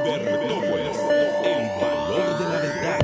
Libertópolis, el valor de la verdad.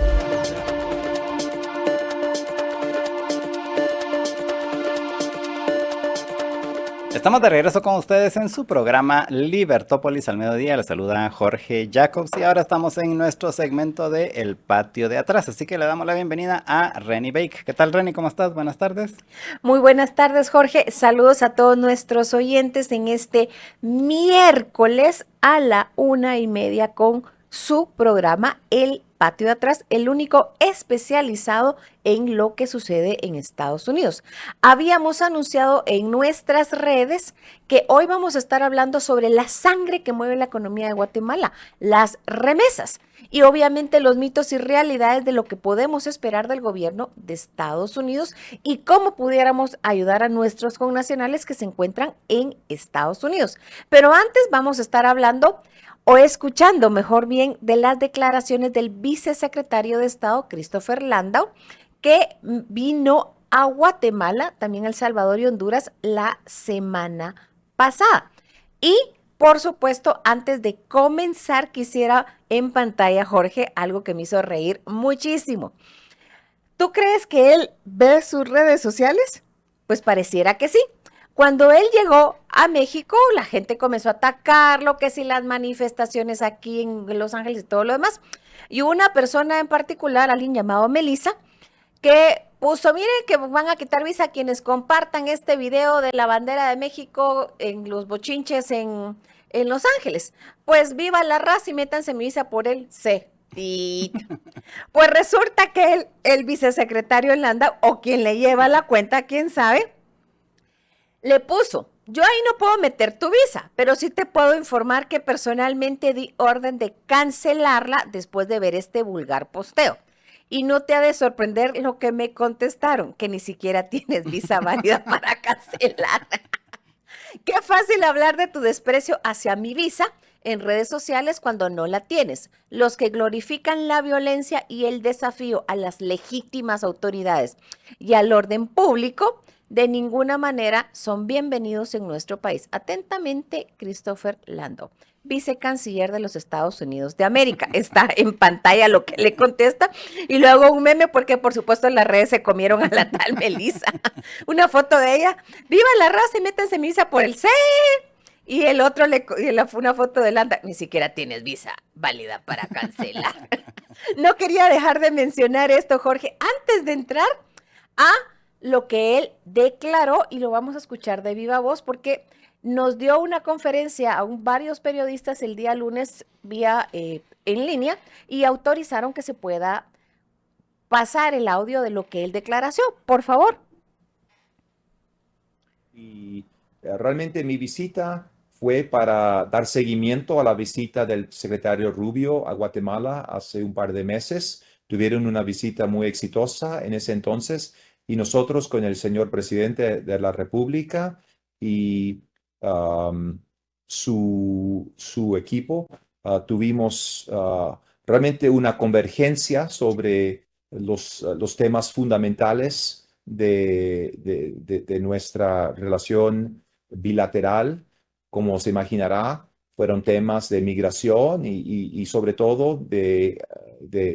Estamos de regreso con ustedes en su programa Libertópolis al mediodía. Les saluda Jorge Jacobs y ahora estamos en nuestro segmento de El Patio de Atrás. Así que le damos la bienvenida a Renny Bake. ¿Qué tal, Renny? ¿Cómo estás? Buenas tardes. Muy buenas tardes, Jorge. Saludos a todos nuestros oyentes en este miércoles a la 1:30 con su programa El Patio de Atrás, el único especializado en lo que sucede en Estados Unidos. Habíamos anunciado en nuestras redes que hoy vamos a estar hablando sobre la sangre que mueve la economía de Guatemala, las remesas. Y obviamente los mitos y realidades de lo que podemos esperar del gobierno de Estados Unidos y cómo pudiéramos ayudar a nuestros connacionales que se encuentran en Estados Unidos. Pero antes vamos a estar hablando o escuchando, mejor bien, de las declaraciones del vicesecretario de Estado, Christopher Landau, que vino a Guatemala, también a El Salvador y Honduras la semana pasada. Y por supuesto, antes de comenzar, quisiera en pantalla, Jorge, algo que me hizo reír muchísimo. ¿Tú crees que él ve sus redes sociales? Pues pareciera que sí. Cuando él llegó a México, la gente comenzó a atacarlo, que si las manifestaciones aquí en Los Ángeles y todo lo demás. Y una persona en particular, alguien llamado Melissa, que puso, miren que van a quitar visa a quienes compartan este video de la bandera de México en los bochinches en Los Ángeles. Pues viva la raza y métanse mi visa por el C. Pues resulta que el vicesecretario Landa, o quien le lleva la cuenta, quién sabe, le puso, yo ahí no puedo meter tu visa, pero sí te puedo informar que personalmente di orden de cancelarla después de ver este vulgar posteo. Y no te ha de sorprender lo que me contestaron, que ni siquiera tienes visa válida para cancelar. Qué fácil hablar de tu desprecio hacia mi visa en redes sociales cuando no la tienes. Los que glorifican la violencia y el desafío a las legítimas autoridades y al orden público, de ninguna manera son bienvenidos en nuestro país. Atentamente, Christopher Landau, vicecanciller de los Estados Unidos de América. Está en pantalla lo que le contesta y luego un meme porque por supuesto en las redes se comieron a la tal Melissa. Una foto de ella, viva la raza y métanse misa por el C. Y el otro una foto de Landa, ni siquiera tienes visa válida para cancelar. No quería dejar de mencionar esto, Jorge, antes de entrar a lo que él declaró, y lo vamos a escuchar de viva voz porque nos dio una conferencia a varios periodistas el día lunes vía en línea y autorizaron que se pueda pasar el audio de lo que él declaró. Por favor. Y realmente mi visita fue para dar seguimiento a la visita del secretario Rubio a Guatemala hace un par de meses. Tuvieron una visita muy exitosa en ese entonces y nosotros con el señor presidente de la República y su equipo tuvimos realmente una convergencia sobre los temas fundamentales de nuestra relación bilateral. Como se imaginará, fueron temas de migración y sobre todo de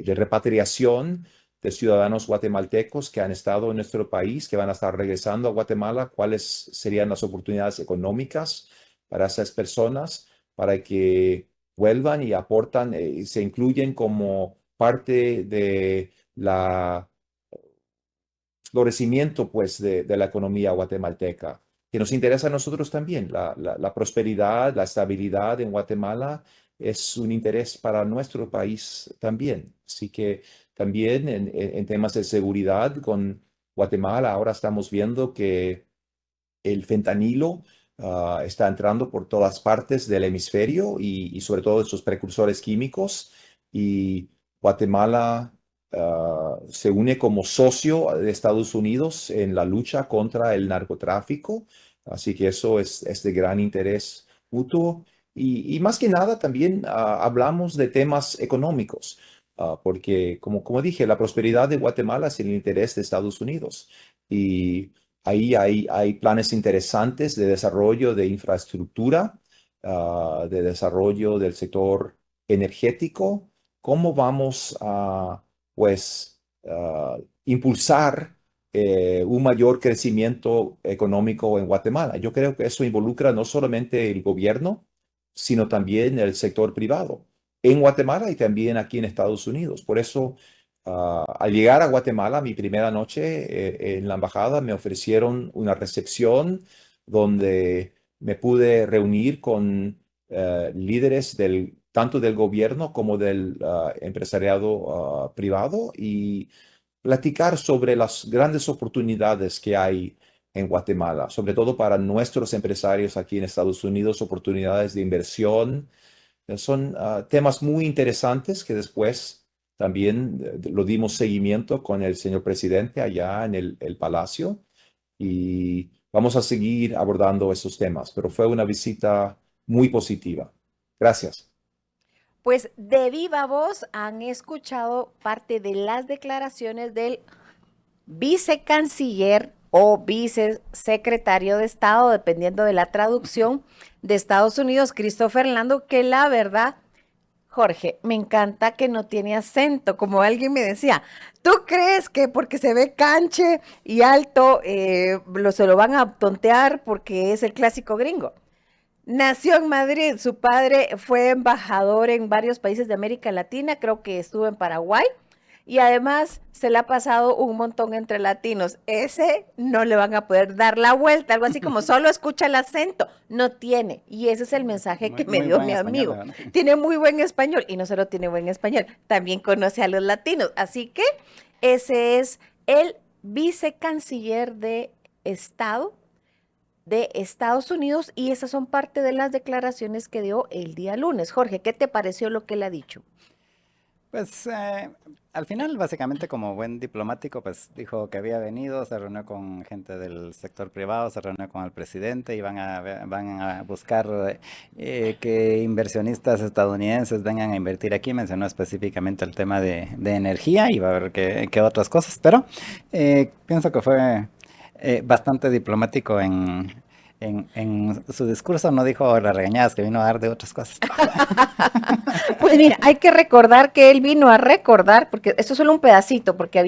repatriación de ciudadanos guatemaltecos que han estado en nuestro país, que van a estar regresando a Guatemala, cuáles serían las oportunidades económicas para esas personas, para que vuelvan y aportan, se incluyen como parte de la florecimiento pues de la economía guatemalteca, que nos interesa a nosotros también. La prosperidad, la estabilidad en Guatemala es un interés para nuestro país también. Así que también en temas de seguridad con Guatemala, ahora estamos viendo que el fentanilo está entrando por todas partes del hemisferio y sobre todo esos precursores químicos. Y Guatemala se une como socio de Estados Unidos en la lucha contra el narcotráfico. Así que eso es de gran interés mutuo. Y más que nada también hablamos de temas económicos, porque como dije, la prosperidad de Guatemala es el interés de Estados Unidos. Y ahí hay planes interesantes de desarrollo de infraestructura, de desarrollo del sector energético, cómo vamos a, pues, impulsar un mayor crecimiento económico en Guatemala. Yo creo que eso involucra no solamente el gobierno, sino también el sector privado en Guatemala y también aquí en Estados Unidos. Por eso, al llegar a Guatemala, mi primera noche en la embajada, me ofrecieron una recepción donde me pude reunir con líderes tanto del gobierno como del empresariado privado y platicar sobre las grandes oportunidades que hay en Guatemala, sobre todo para nuestros empresarios aquí en Estados Unidos, oportunidades de inversión. Son temas muy interesantes que después también lo dimos seguimiento con el señor presidente allá en el Palacio y vamos a seguir abordando esos temas, pero fue una visita muy positiva. Gracias. Pues de viva voz han escuchado parte de las declaraciones del vicecanciller o vicesecretario de Estado, dependiendo de la traducción, de Estados Unidos, Christopher Lando, que la verdad, Jorge, me encanta que no tiene acento, como alguien me decía, ¿tú crees que porque se ve canche y alto, se lo van a tontear porque es el clásico gringo? Nació en Madrid, su padre fue embajador en varios países de América Latina, creo que estuvo en Paraguay, y además se le ha pasado un montón entre latinos. Ese no le van a poder dar la vuelta, algo así como solo escucha el acento. No tiene. Y ese es el mensaje que me Muy dio buen mi español, amigo. ¿verdad? Tiene muy buen español y no solo tiene buen español, también conoce a los latinos. Así que ese es el vicecanciller de Estado de Estados Unidos y esas son parte de las declaraciones que dio el día lunes. Jorge, ¿qué te pareció lo que él ha dicho? Pues al final, básicamente como buen diplomático, pues dijo que había venido, se reunió con gente del sector privado, se reunió con el presidente y van a buscar que inversionistas estadounidenses vengan a invertir aquí. Mencionó específicamente el tema de energía y va a ver qué otras cosas, pero pienso que fue bastante diplomático en su discurso. No dijo las regañadas que vino a dar de otras cosas. Pues mira, hay que recordar que él vino a recordar, porque esto es solo un pedacito, porque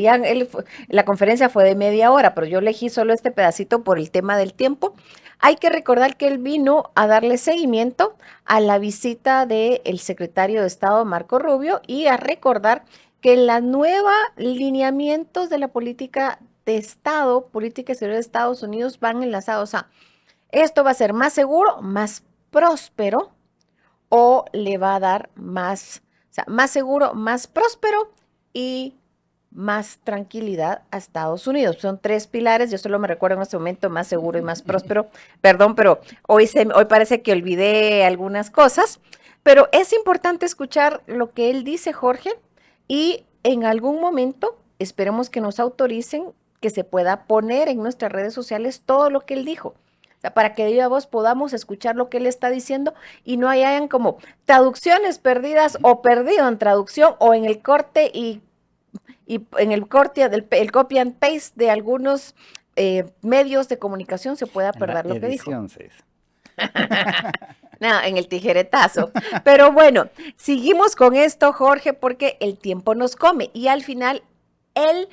la conferencia fue de media hora, pero yo elegí solo este pedacito por el tema del tiempo. Hay que recordar que él vino a darle seguimiento a la visita del secretario de Estado, Marco Rubio, y a recordar que los nuevos lineamientos de la política de Estado, política exterior de Estados Unidos, van enlazados a esto va a ser más seguro, más próspero, o le va a dar más, o sea, más seguro, más próspero y más tranquilidad a Estados Unidos. Son tres pilares, yo solo me recuerdo en este momento más seguro y más próspero. Perdón, pero hoy parece que olvidé algunas cosas, pero es importante escuchar lo que él dice, Jorge, y en algún momento esperemos que nos autoricen que se pueda poner en nuestras redes sociales todo lo que él dijo. O sea, para que de viva voz podamos escuchar lo que él está diciendo y no hayan como traducciones perdidas o perdido en traducción o en el corte y en el corte el copy and paste de algunos medios de comunicación se pueda En la perder lo que dijo. edición se dice. No, en el tijeretazo. Pero bueno, seguimos con esto, Jorge, porque el tiempo nos come y al final el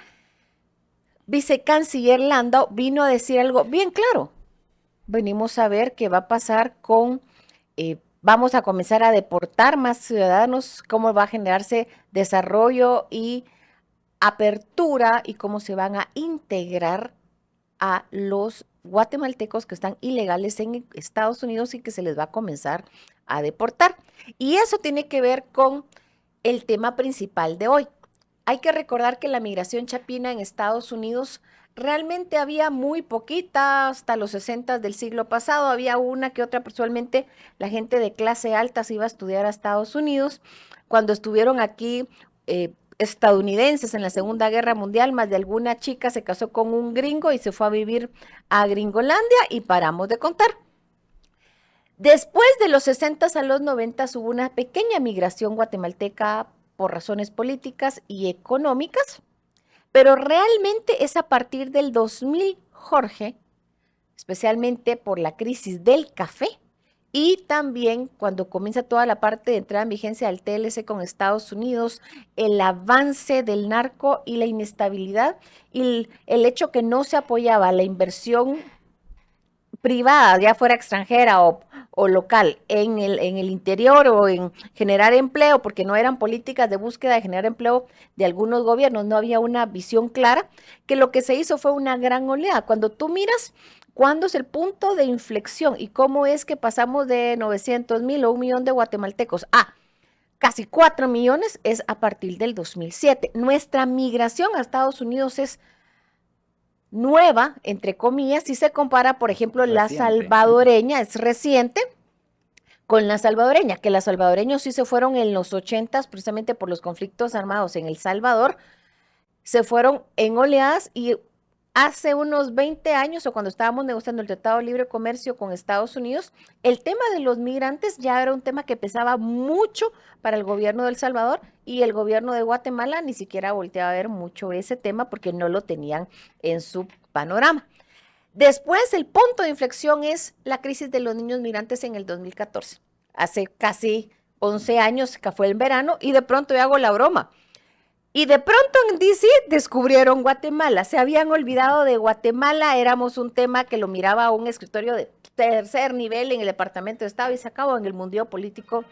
vicecanciller Landau vino a decir algo bien claro. Venimos a ver qué va a pasar vamos a comenzar a deportar más ciudadanos, cómo va a generarse desarrollo y apertura y cómo se van a integrar a los guatemaltecos que están ilegales en Estados Unidos y que se les va a comenzar a deportar. Y eso tiene que ver con el tema principal de hoy. Hay que recordar que la migración chapina en Estados Unidos realmente había muy poquita, hasta los 60 del siglo pasado, había una que otra, personalmente la gente de clase alta se iba a estudiar a Estados Unidos. Cuando estuvieron aquí estadounidenses en la Segunda Guerra Mundial, más de alguna chica se casó con un gringo y se fue a vivir a Gringolandia y paramos de contar. Después de los 60 a los 90 hubo una pequeña migración guatemalteca por razones políticas y económicas, pero realmente es a partir del 2000, Jorge, especialmente por la crisis del café, Y también cuando comienza toda la parte de entrada en vigencia del TLC con Estados Unidos, el avance del narco y la inestabilidad y el hecho que no se apoyaba la inversión privada, ya fuera extranjera o local, en el interior o en generar empleo, porque no eran políticas de búsqueda de generar empleo de algunos gobiernos, no había una visión clara, que lo que se hizo fue una gran oleada. Cuando tú miras cuándo es el punto de inflexión y cómo es que pasamos de 900,000 o 1,000,000 de guatemaltecos a casi 4 millones, es a partir del 2007. Nuestra migración a Estados Unidos es nueva, entre comillas, si se compara, por ejemplo, la Reciente. salvadoreña, es reciente, con la salvadoreña, que los salvadoreños sí se fueron en los 80s, precisamente por los conflictos armados en El Salvador, se fueron en oleadas y hace unos 20 años o cuando estábamos negociando el Tratado de Libre Comercio con Estados Unidos, el tema de los migrantes ya era un tema que pesaba mucho para el gobierno de El Salvador y el gobierno de Guatemala ni siquiera volteaba a ver mucho ese tema porque no lo tenían en su panorama. Después, el punto de inflexión es la crisis de los niños migrantes en el 2014. Hace casi 11 años que fue el verano y de pronto yo hago la broma. Y de pronto en DC descubrieron Guatemala. Se habían olvidado de Guatemala. Éramos un tema que lo miraba un escritorio de tercer nivel en el Departamento de Estado y se acabó en el mundillo político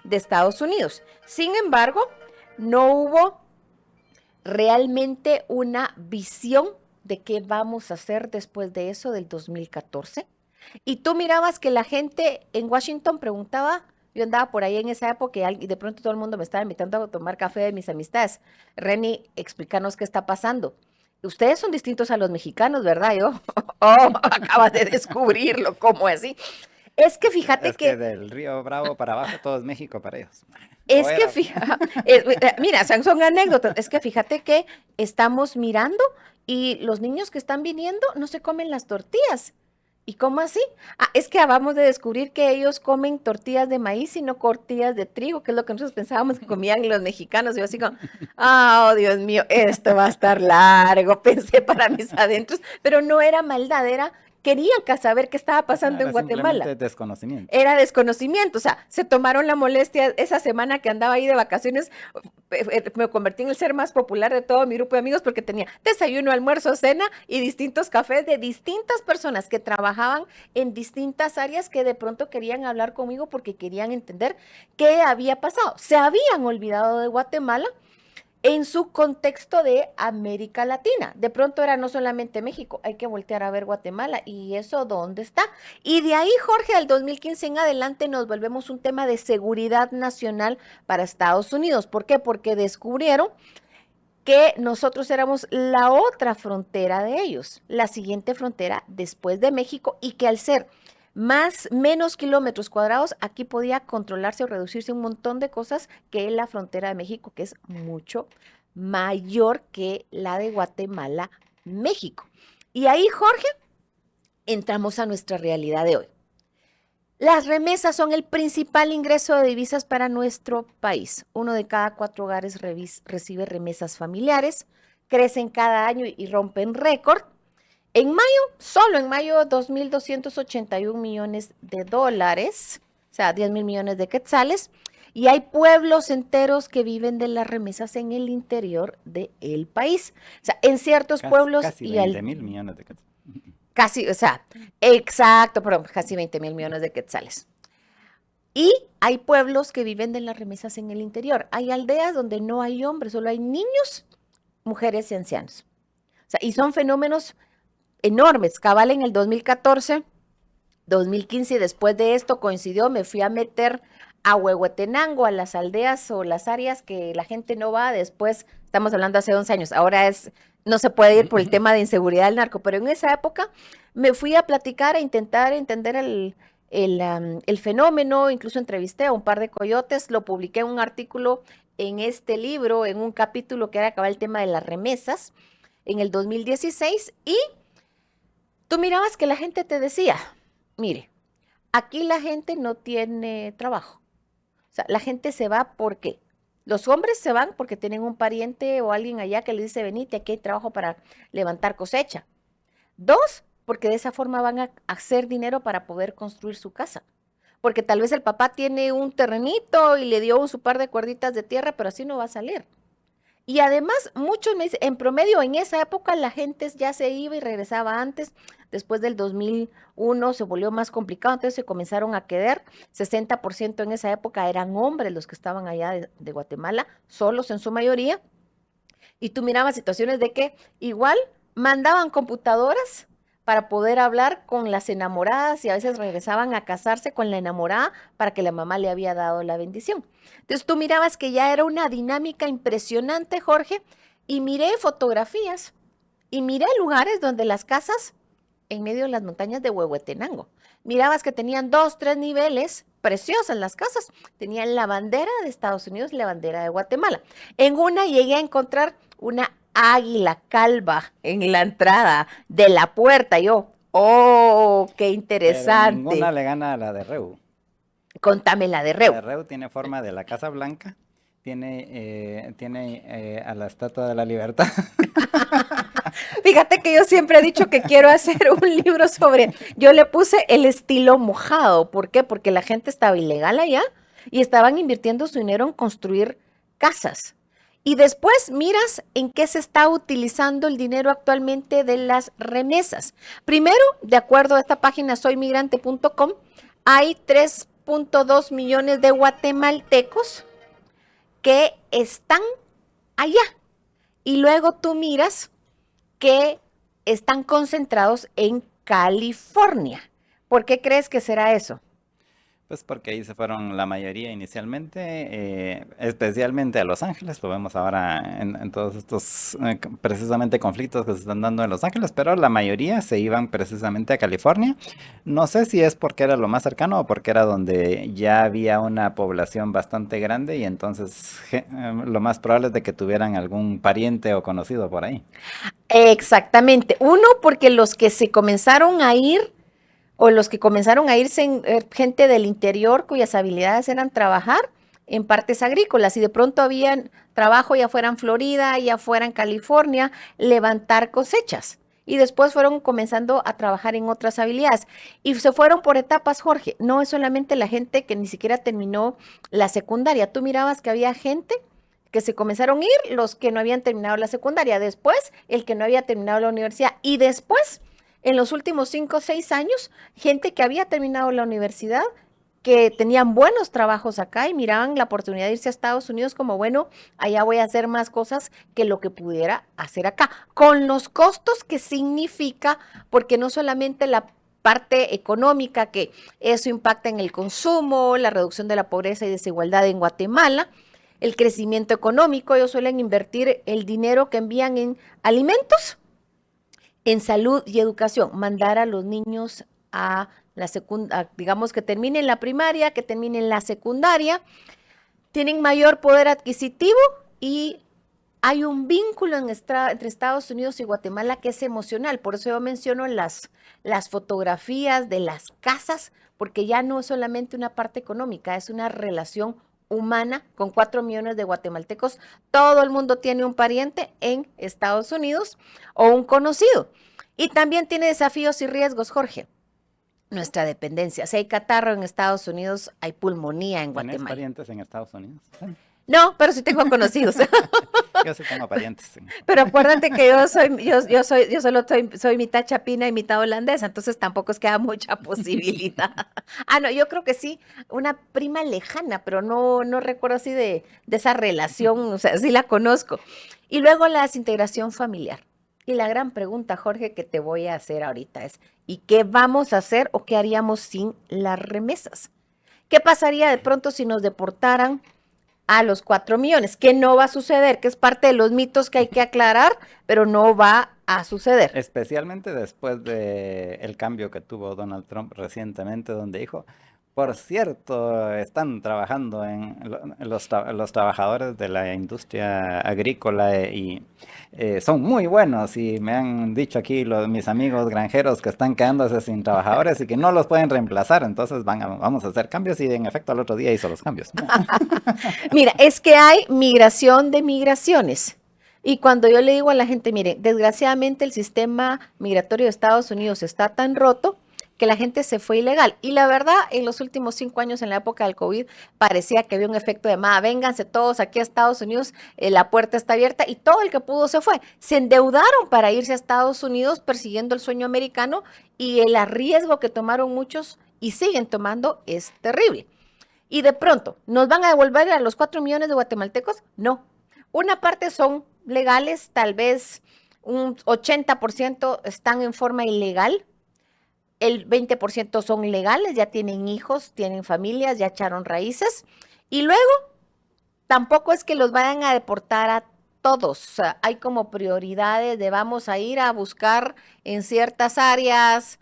de Estados Unidos. Sin embargo, no hubo realmente una visión de qué vamos a hacer después de eso del 2014. Y tú mirabas que la gente en Washington preguntaba, yo andaba por ahí en esa época y de pronto todo el mundo me estaba invitando a tomar café de mis amistades. Reni, explícanos qué está pasando. Ustedes son distintos a los mexicanos, ¿verdad? Yo, acabas de descubrirlo, ¿cómo así? Es que fíjate Es que del Río Bravo para abajo todo es México para ellos. Es O que era. mira, son anécdotas. Es que fíjate que estamos mirando y los niños que están viniendo no se comen las tortillas. ¿Y cómo así? Es que acabamos de descubrir que ellos comen tortillas de maíz y no tortillas de trigo, que es lo que nosotros pensábamos que comían los mexicanos. Y yo así como, oh, Dios mío, esto va a estar largo, pensé para mis adentros, pero no era maldad, querían saber qué estaba pasando en Era Guatemala. simplemente desconocimiento. Era desconocimiento, o sea, se tomaron la molestia esa semana que andaba ahí de vacaciones, me convertí en el ser más popular de todo mi grupo de amigos porque tenía desayuno, almuerzo, cena y distintos cafés de distintas personas que trabajaban en distintas áreas que de pronto querían hablar conmigo porque querían entender qué había pasado. Se habían olvidado de Guatemala en su contexto de América Latina. De pronto era no solamente México, hay que voltear a ver Guatemala y eso dónde está. Y de ahí, Jorge, del 2015 en adelante nos volvemos un tema de seguridad nacional para Estados Unidos. ¿Por qué? Porque descubrieron que nosotros éramos la otra frontera de ellos, la siguiente frontera después de México y que al ser menos kilómetros cuadrados, aquí podía controlarse o reducirse un montón de cosas que la frontera de México, que es mucho mayor que la de Guatemala, México. Y ahí, Jorge, entramos a nuestra realidad de hoy. Las remesas son el principal ingreso de divisas para nuestro país. 1 de cada 4 hogares recibe remesas familiares, crecen cada año y rompen récord. En mayo, solo en mayo, 2.281 millones de dólares, o sea, 10,000 millones de quetzales, y hay pueblos enteros que viven de las remesas en el interior del país. O sea, en ciertos pueblos Casi y 20,000 millones de quetzales. casi, o sea, exacto, perdón, casi 20,000 millones de quetzales. Y hay pueblos que viven de las remesas en el interior. Hay aldeas donde no hay hombres, solo hay niños, mujeres y ancianos. O sea, y son fenómenos enormes. Cabal en el 2014, 2015 y después de esto coincidió, me fui a meter a Huehuetenango, a las aldeas o las áreas que la gente no va después, estamos hablando hace 11 años, ahora no se puede ir por el tema de inseguridad del narco, pero en esa época me fui a platicar, a intentar entender el fenómeno, incluso entrevisté a un par de coyotes, lo publiqué en un artículo en este libro, en un capítulo que era acabar el tema de las remesas en el 2016 y tú mirabas que la gente te decía, mire, aquí la gente no tiene trabajo. O sea, la gente se va porque los hombres se van porque tienen un pariente o alguien allá que le dice, venite, aquí hay trabajo para levantar cosecha. 2, porque de esa forma van a hacer dinero para poder construir su casa. porque tal vez el papá tiene un terrenito y le dio su par de cuerditas de tierra, pero así no va a salir. Y además, muchos me dicen, en promedio, en esa época la gente ya se iba y regresaba antes. Después del 2001 se volvió más complicado, entonces se comenzaron a quedar. 60% en esa época eran hombres los que estaban allá de Guatemala, solos en su mayoría. Y tú mirabas situaciones de que igual mandaban computadoras para poder hablar con las enamoradas y a veces regresaban a casarse con la enamorada para que la mamá le había dado la bendición. Entonces tú mirabas que ya era una dinámica impresionante, Jorge, y miré fotografías y miré lugares donde las casas en medio de las montañas de Huehuetenango. Mirabas que tenían 2, 3 niveles, preciosas las casas. Tenían la bandera de Estados Unidos y la bandera de Guatemala. En una llegué a encontrar una águila calva en la entrada de la puerta. Yo, oh, qué Pero interesante. ninguna le gana a la de Reu. Contame la de La Reu. de Reu tiene forma de la Casa Blanca, tiene a la Estatua de la Libertad. Fíjate que yo siempre he dicho que quiero hacer un libro sobre, yo le puse el estilo mojado. ¿Por qué? Porque la gente estaba ilegal allá y estaban invirtiendo su dinero en construir casas. Y después miras en qué se está utilizando el dinero actualmente de las remesas. Primero, de acuerdo a esta página soymigrante.com, hay 3.2 millones de guatemaltecos que están allá. Y luego tú miras que están concentrados en California. ¿Por qué crees que será eso? Pues porque ahí se fueron la mayoría inicialmente, especialmente a Los Ángeles, lo vemos ahora en todos estos precisamente conflictos que se están dando en Los Ángeles, pero la mayoría se iban precisamente a California. No sé si es porque era lo más cercano o porque era donde ya había una población bastante grande y entonces lo más probable es de que tuvieran algún pariente o conocido por ahí. Exactamente. Uno, porque los que se comenzaron a ir o los que comenzaron a irse gente del interior cuyas habilidades eran trabajar en partes agrícolas y de pronto habían trabajo ya fuera en Florida, ya fuera en California, levantar cosechas. Y después fueron comenzando a trabajar en otras habilidades. Y se fueron por etapas, Jorge. No es solamente la gente que ni siquiera terminó la secundaria. Tú mirabas que había gente que se comenzaron a ir, los que no habían terminado la secundaria. Después, el que no había terminado la universidad. Y después, en los últimos 5 o 6 años, gente que había terminado la universidad, que tenían buenos trabajos acá y miraban la oportunidad de irse a Estados Unidos como, bueno, allá voy a hacer más cosas que lo que pudiera hacer acá, con los costos que significa, porque no solamente la parte económica, que eso impacta en el consumo, la reducción de la pobreza y desigualdad en Guatemala, el crecimiento económico. Ellos suelen invertir el dinero que envían en alimentos, en salud y educación, mandar a los niños a la secundaria, digamos que terminen la primaria, que terminen la secundaria, tienen mayor poder adquisitivo y hay un vínculo entre Estados Unidos y Guatemala que es emocional. Por eso yo menciono las fotografías de las casas, porque ya no es solamente una parte económica, es una relación humana con 4 millones de guatemaltecos. Todo el mundo tiene un pariente en Estados Unidos o un conocido. Y también tiene desafíos y riesgos, Jorge. Nuestra dependencia. Si hay catarro en Estados Unidos, hay pulmonía en ¿Tienes Guatemala. parientes en Estados Unidos? Sí. No, pero sí tengo conocidos. Yo sí tengo parientes. Sí. Pero acuérdate que yo solo soy mitad chapina y mitad holandesa, entonces tampoco es que haya mucha posibilidad. Ah, no, yo creo que sí, una prima lejana, pero no recuerdo así de esa relación, o sea, sí la conozco. Y luego la desintegración familiar. Y la gran pregunta, Jorge, que te voy a hacer ahorita es, ¿y qué vamos a hacer o qué haríamos sin las remesas? ¿Qué pasaría de pronto si nos deportaran a los 4 millones? ¿Qué no va a suceder? Que es parte de los mitos que hay que aclarar, pero no va a suceder. Especialmente después del cambio que tuvo Donald Trump recientemente, donde dijo, por cierto, están trabajando los trabajadores de la industria agrícola y son muy buenos y me han dicho aquí mis amigos granjeros que están quedándose sin trabajadores y que no los pueden reemplazar, entonces vamos a hacer cambios y en efecto al otro día hizo los cambios. Mira, es que hay migración de migraciones. Y cuando yo le digo a la gente, mire, desgraciadamente el sistema migratorio de Estados Unidos está tan roto que la gente se fue ilegal. Y la verdad, en los últimos 5 años, en la época del COVID, parecía que había un efecto de, vénganse todos aquí a Estados Unidos, la puerta está abierta, y todo el que pudo se fue. Se endeudaron para irse a Estados Unidos persiguiendo el sueño americano, y el riesgo que tomaron muchos y siguen tomando es terrible. Y de pronto, ¿nos van a devolver a los 4 millones de guatemaltecos? No. Una parte son legales, tal vez un 80% están en forma ilegal, el 20% son legales, ya tienen hijos, tienen familias, ya echaron raíces, y luego tampoco es que los vayan a deportar a todos. O sea, hay como prioridades de vamos a ir a buscar en ciertas áreas,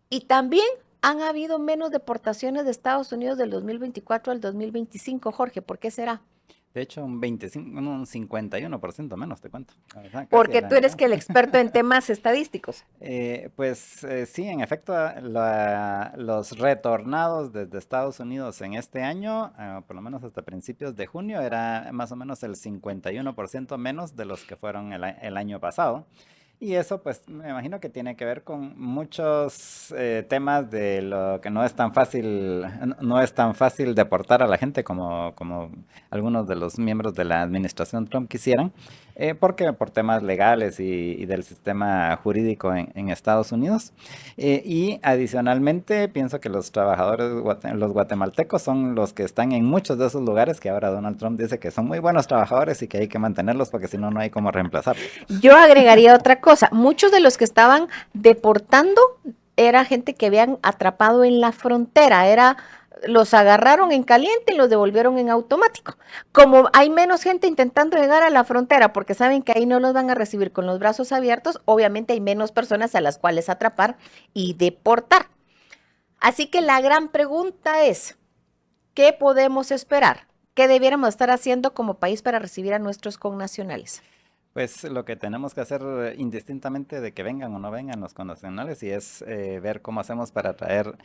y también han habido menos deportaciones de Estados Unidos del 2024 al 2025, Jorge. ¿Por qué será? De hecho, un 51% menos, te cuento. O sea, casi Porque la tú eres mitad. que el experto en temas estadísticos. Sí, en efecto, los retornados desde Estados Unidos en este año, por lo menos hasta principios de junio, era más o menos el 51% menos de los que fueron el año pasado. Y eso, pues, me imagino que tiene que ver con muchos temas de lo que no es tan fácil, no es tan fácil deportar a la gente como algunos de los miembros de la administración Trump quisieran, porque por temas legales y del sistema jurídico en Estados Unidos. Y adicionalmente, pienso que los trabajadores, los guatemaltecos son los que están en muchos de esos lugares que ahora Donald Trump dice que son muy buenos trabajadores y que hay que mantenerlos porque si no, no hay cómo reemplazarlos. Yo agregaría otra cosa. Muchos de los que estaban deportando era gente que habían atrapado en la frontera, los agarraron en caliente y los devolvieron en automático. Como hay menos gente intentando llegar a la frontera porque saben que ahí no los van a recibir con los brazos abiertos, obviamente hay menos personas a las cuales atrapar y deportar. Así que la gran pregunta es, ¿qué podemos esperar? ¿Qué debiéramos estar haciendo como país para recibir a nuestros connacionales? Pues lo que tenemos que hacer indistintamente de que vengan o no vengan los connacionales y es ver cómo hacemos para atraer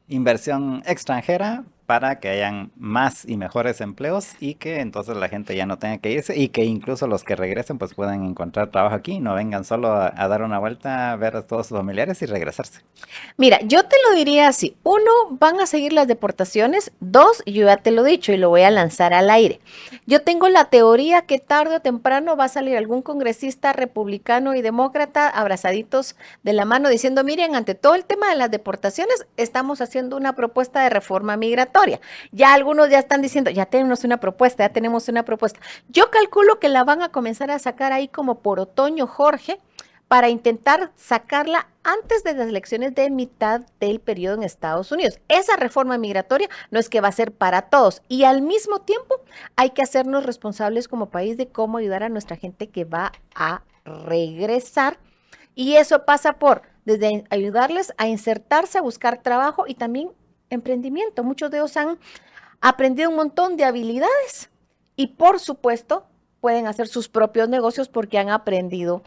inversión extranjera para que hayan más y mejores empleos y que entonces la gente ya no tenga que irse y que incluso los que regresen pues puedan encontrar trabajo aquí, no vengan solo a dar una vuelta, a ver a todos sus familiares y regresarse. Mira, yo te lo diría así. 1, van a seguir las deportaciones. 2, yo ya te lo he dicho y lo voy a lanzar al aire. Yo tengo la teoría que tarde o temprano va a salir algún congresista republicano y demócrata abrazaditos de la mano diciendo, miren, ante todo el tema de las deportaciones, estamos haciendo una propuesta de reforma migratoria. Ya algunos ya están diciendo, ya tenemos una propuesta, ya tenemos una propuesta. Yo calculo que la van a comenzar a sacar ahí como por otoño, Jorge, para intentar sacarla antes de las elecciones de mitad del periodo en Estados Unidos. Esa reforma migratoria no es que va a ser para todos y al mismo tiempo hay que hacernos responsables como país de cómo ayudar a nuestra gente que va a regresar, y eso pasa por desde ayudarles a insertarse, a buscar trabajo y también emprendimiento. Muchos de ellos han aprendido un montón de habilidades y por supuesto pueden hacer sus propios negocios porque han aprendido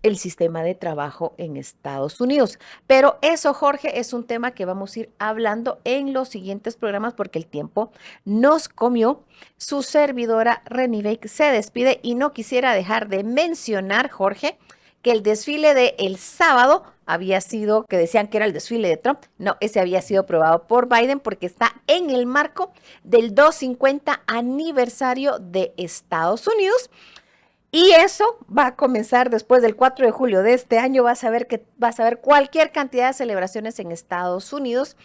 el sistema de trabajo en Estados Unidos. Pero eso, Jorge, es un tema que vamos a ir hablando en los siguientes programas porque el tiempo nos comió. Su servidora Reni Bake se despide y no quisiera dejar de mencionar, Jorge, que el desfile del sábado había sido, que decían que era el desfile de Trump. No, ese había sido aprobado por Biden porque está en el marco del 250 aniversario de Estados Unidos. Y eso va a comenzar después del 4 de julio de este año. Vas a ver cualquier cantidad de celebraciones en Estados Unidos.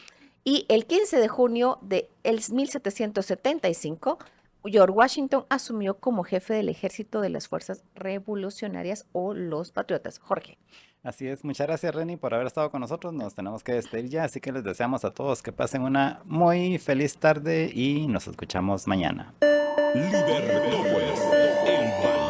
Y el 15 de junio de 1775, George Washington asumió como jefe del ejército de las fuerzas revolucionarias o los patriotas. Jorge. Así es, muchas gracias Reni por haber estado con nosotros, nos tenemos que despedir ya, así que les deseamos a todos que pasen una muy feliz tarde y nos escuchamos mañana. Libertópolis, el valor